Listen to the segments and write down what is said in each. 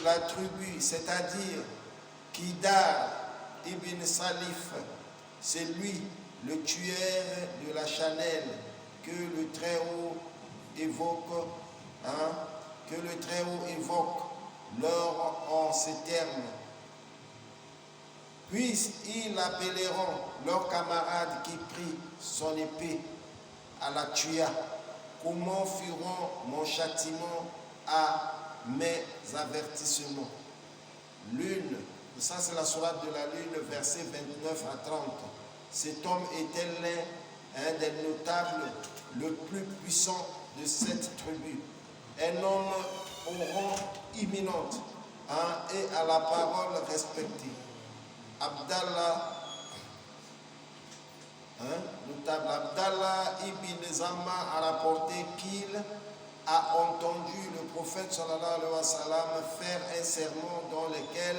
la tribu, c'est-à-dire Kidar ibn Salif, c'est lui le tueur de la Chanel que le Très-Haut évoque, que le Très-Haut évoque lors en ces termes. Puis ils appelleront leurs camarades qui prit son épée à la tuya. Comment feront mon châtiment à mes avertissements? Lune, ça c'est la sourate de la Lune, versets 29 à 30. Cet homme était l'un des notables le plus puissant de cette tribu. Un homme au rang imminent et à la parole respectée. Abdallah, notable Abdallah ibn Zama a rapporté qu'il a entendu le prophète sallallahu alayhi wa sallam faire un sermon dans lequel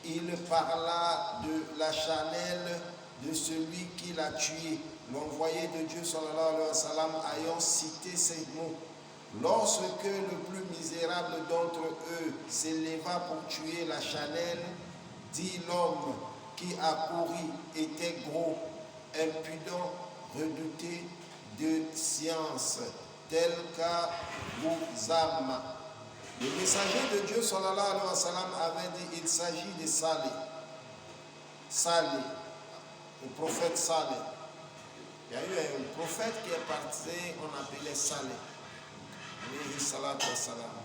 il parla de la Chanel de celui qui l'a tué. L'envoyé de Dieu sallallahu alayhi wa sallam ayant cité ces mots. Lorsque le plus misérable d'entre eux s'éleva pour tuer la Chanel, dit l'homme qui a couru était gros, impudent, redouté de science, tel qu'Abouzam. Le messager de Dieu sallallahu alayhi wa sallam avait dit, il s'agit de Saleh. Saleh, le prophète Saleh. Il y a eu un prophète qui est parti, on appelait Saleh. Alayhi salatu wa salam.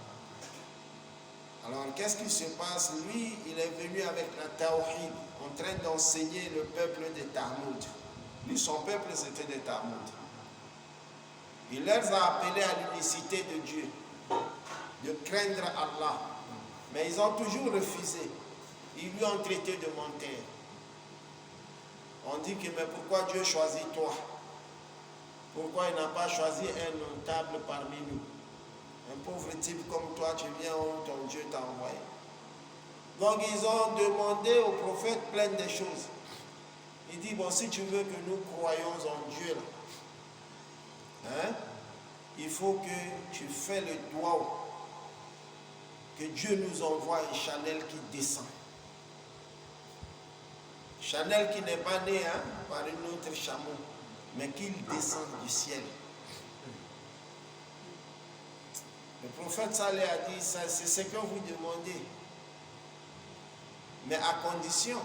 Alors, qu'est-ce qui se passe? Lui, il est venu avec la Tawhid, en train d'enseigner le peuple des Talmud. Lui, son peuple, c'était des Talmud. Il leur a appelés à l'unicité de Dieu, de craindre Allah. Mais ils ont toujours refusé. Ils lui ont traité de menteur. On dit que, mais pourquoi Dieu choisit toi? Pourquoi il n'a pas choisi un notable parmi nous? Un pauvre type comme toi, tu viens où ton Dieu t'a envoyé. Donc ils ont demandé au prophète plein de choses. Il dit, bon, si tu veux que nous croyions en Dieu, là, il faut que tu fais le doigt, que Dieu nous envoie une Chanel qui descend. Chanel qui n'est pas né par une autre chameau, mais qu'il descend du ciel. Le prophète Saleh a dit, ça, c'est ce que vous demandez. Mais à condition,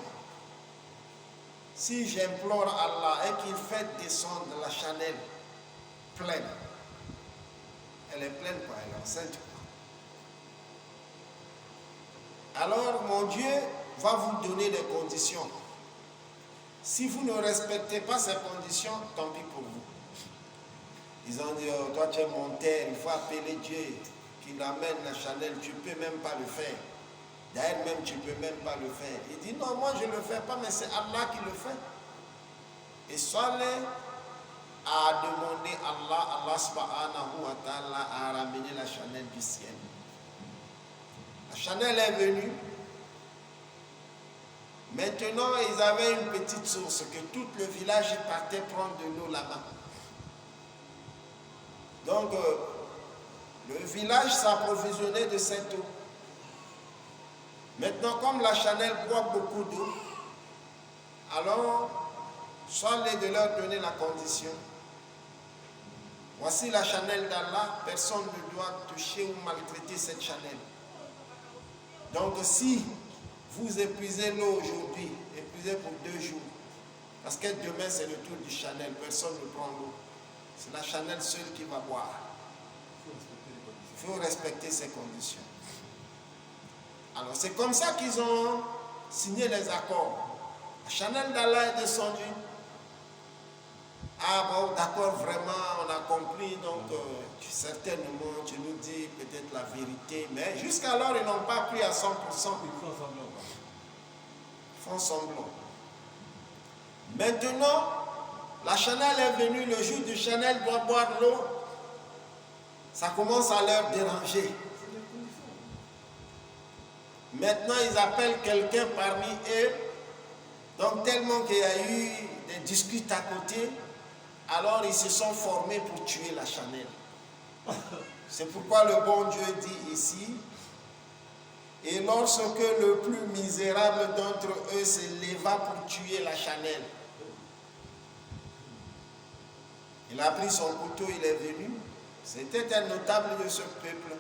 si j'implore Allah et qu'il fait descendre la Chanel pleine, elle est pleine quoi, elle est enceinte. Alors mon Dieu va vous donner des conditions. Si vous ne respectez pas ces conditions, tant pis pour vous. Ils ont dit, oh, toi tu es menteur, il faut appeler Dieu qu'il amène la Chanel, tu ne peux même pas le faire. D'ailleurs même tu ne peux même pas le faire. Il dit, non, moi je ne le fais pas, mais c'est Allah qui le fait. Et Saleh a demandé Allah subhanahu wa ta'ala a ramené la Chanel du ciel. La Chanel est venue. Maintenant, ils avaient une petite source que tout le village partait prendre de l'eau là-bas. Donc, le village s'approvisionnait de cette eau. Maintenant, comme la Chanel boit beaucoup d'eau, alors, Saleh de leur donner la condition. Voici la Chanel d'Allah, personne ne doit toucher ou maltraiter cette Chanel. Donc, si vous épuisez l'eau aujourd'hui, épuisez pour 2 jours, parce que demain c'est le tour du Chanel, personne ne prend l'eau. C'est la Chanel seule qui va boire. Il faut respecter ces conditions. Alors c'est comme ça qu'ils ont signé les accords. La Chanel d'Allah est descendue. Ah bon, d'accord, vraiment, on a compris, donc certainement tu nous dis peut-être la vérité, mais jusqu'alors ils n'ont pas pris à 100%. Ils font semblant. Maintenant, la Chanel est venue, le jour du Chanel doit boire l'eau, ça commence à leur déranger. Maintenant, ils appellent quelqu'un parmi eux, donc tellement qu'il y a eu des disputes à côté, alors ils se sont formés pour tuer la Chanel. C'est pourquoi le bon Dieu dit ici, Et lorsque le plus misérable d'entre eux se leva pour tuer la Chanelle, il a pris son couteau, il est venu. C'était un notable de ce peuple.